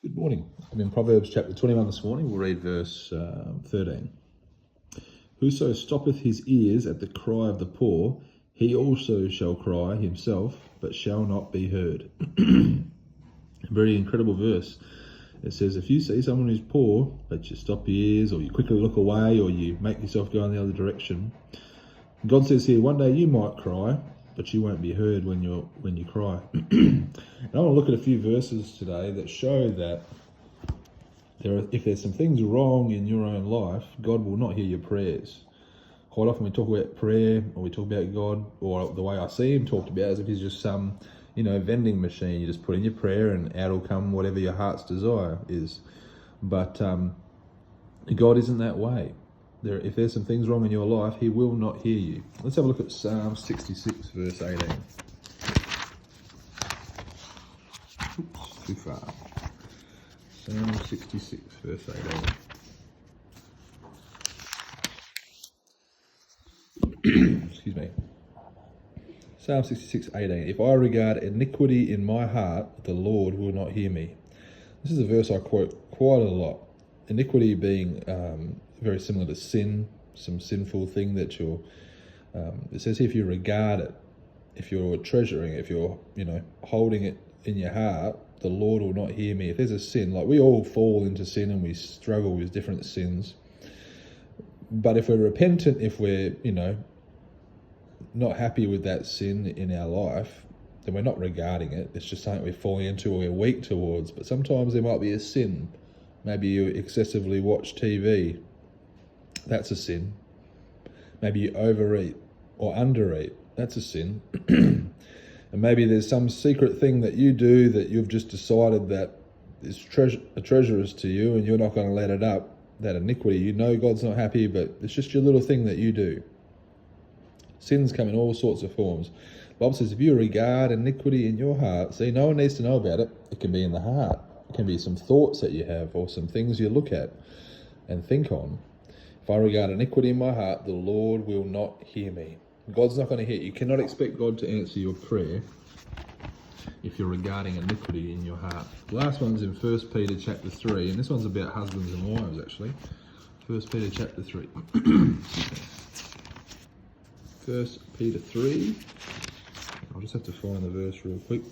Good morning. I'm in Proverbs chapter 21 this morning. We'll read verse 13. Whoso stoppeth his ears at the cry of the poor, he also shall cry himself, but shall not be heard. A very incredible verse. It says, if you see someone who's poor, but you stop your ears, or you quickly look away, or you make yourself go in the other direction, God says here, one day you might cry, but you won't be heard when you cry. And I want to look at a few verses today that show that if there's some things wrong in your own life, God will not hear your prayers. Quite often we talk about prayer, or we talk about God, or the way I see him talked about, as if he's just some, vending machine. You just put in your prayer and out will come whatever your heart's desire is. But God isn't that way. If there's some things wrong in your life, he will not hear you. Let's have a look at Psalm 66, verse 18. Oops, too far. Psalm 66, verse 18. Excuse me. Psalm 66, 18. If I regard iniquity in my heart, the Lord will not hear me. This is a verse I quote quite a lot. Iniquity being very similar to sin, some sinful thing that it says here, if you regard it, if you're treasuring it, if you're, holding it in your heart, the Lord will not hear me. If there's a sin, like we all fall into sin and we struggle with different sins. But if we're repentant, if we're, not happy with that sin in our life, then we're not regarding it. It's just something we're falling into or we're weak towards. But sometimes there might be a sin. Maybe you excessively watch TV. That's a sin. Maybe you overeat or undereat. That's a sin. And maybe there's some secret thing that you do that you've just decided that is treacherous to you and you're not going to let it up. That iniquity, God's not happy, but it's just your little thing that you do. Sins come in all sorts of forms. The Bible says if you regard iniquity in your heart, see, no one needs to know about it. It can be in the heart. It can be some thoughts that you have or some things you look at and think on. If I regard iniquity in my heart, the Lord will not hear me. God's not going to hear you. You cannot expect God to answer your prayer if you're regarding iniquity in your heart. The last one's in 1 Peter chapter 3, and this one's about husbands and wives, actually. 1 Peter chapter 3. 1 Peter 3. I'll just have to find the verse real quick.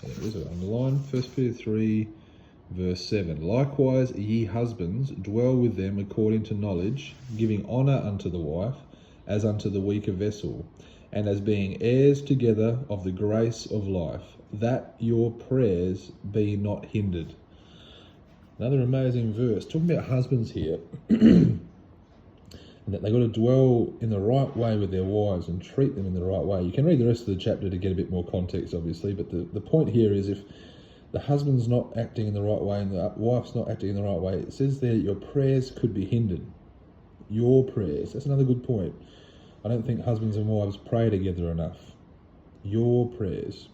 There it is, underline. 1 Peter 3, verse 7. Likewise, ye husbands, dwell with them according to knowledge, giving honour unto the wife, as unto the weaker vessel, and as being heirs together of the grace of life, that your prayers be not hindered. Another amazing verse, talking about husbands here, and that they've got to dwell in the right way with their wives and treat them in the right way. You can read the rest of the chapter to get a bit more context, obviously, but the point here is if the husband's not acting in the right way and the wife's not acting in the right way, it says there your prayers could be hindered. Your prayers. That's another good point. I don't think husbands and wives pray together enough. Your prayers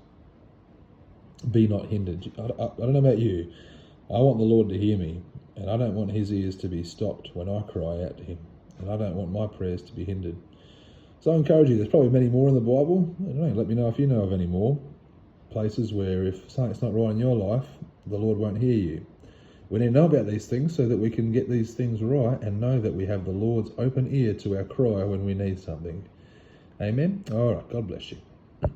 be not hindered. I don't know about you. I want the Lord to hear me, and I don't want his ears to be stopped when I cry out to him, and I don't want my prayers to be hindered. So I encourage you, there's probably many more in the Bible. I don't know, let me know if you know of any more places where if something's not right in your life, the Lord won't hear you. We need to know about these things so that we can get these things right and know that we have the Lord's open ear to our cry when we need something. Amen? All right, God bless you.